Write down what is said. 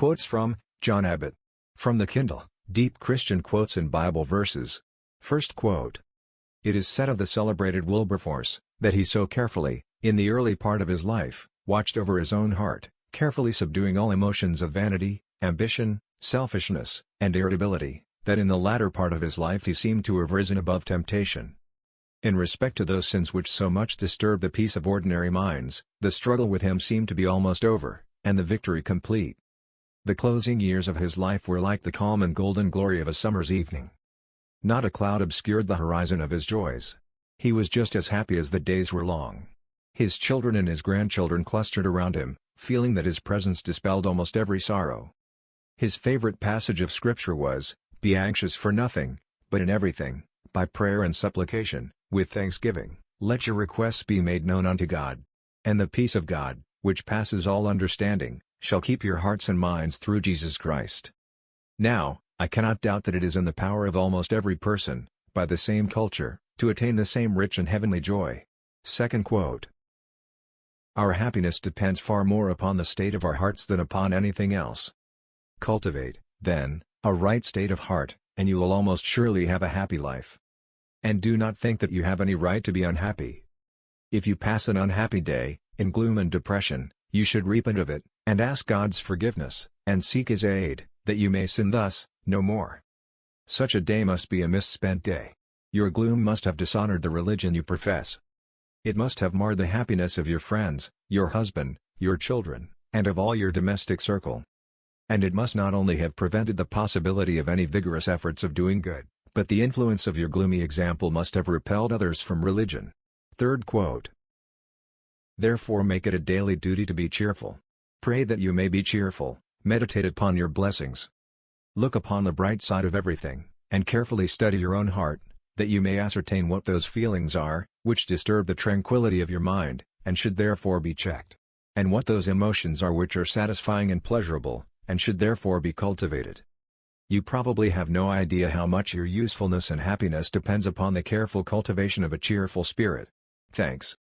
Quotes from John Abbott. From the Kindle, Deep Christian Quotes and Bible Verses. First quote. It is said of the celebrated Wilberforce, that he so carefully, in the early part of his life, watched over his own heart, carefully subduing all emotions of vanity, ambition, selfishness, and irritability, that in the latter part of his life he seemed to have risen above temptation. In respect to those sins which so much disturb the peace of ordinary minds, the struggle with him seemed to be almost over, and the victory complete. The closing years of his life were like the calm and golden glory of a summer's evening. Not a cloud obscured the horizon of his joys. He was just as happy as the days were long. His children and his grandchildren clustered around him, feeling that his presence dispelled almost every sorrow. His favorite passage of Scripture was, "Be anxious for nothing, but in everything, by prayer and supplication, with thanksgiving, let your requests be made known unto God. And the peace of God, which passes all understanding, shall keep your hearts and minds through Jesus Christ." Now, I cannot doubt that it is in the power of almost every person, by the same culture, to attain the same rich and heavenly joy. Second quote. Our happiness depends far more upon the state of our hearts than upon anything else. Cultivate, then, a right state of heart, and you will almost surely have a happy life. And do not think that you have any right to be unhappy. If you pass an unhappy day, in gloom and depression, you should repent of it, and ask God's forgiveness, and seek His aid, that you may sin thus, no more. Such a day must be a misspent day. Your gloom must have dishonored the religion you profess. It must have marred the happiness of your friends, your husband, your children, and of all your domestic circle. And it must not only have prevented the possibility of any vigorous efforts of doing good, but the influence of your gloomy example must have repelled others from religion. Third quote. Therefore make it a daily duty to be cheerful. Pray that you may be cheerful, meditate upon your blessings. Look upon the bright side of everything, and carefully study your own heart, that you may ascertain what those feelings are, which disturb the tranquility of your mind, and should therefore be checked. And what those emotions are which are satisfying and pleasurable, and should therefore be cultivated. You probably have no idea how much your usefulness and happiness depends upon the careful cultivation of a cheerful spirit. Thanks.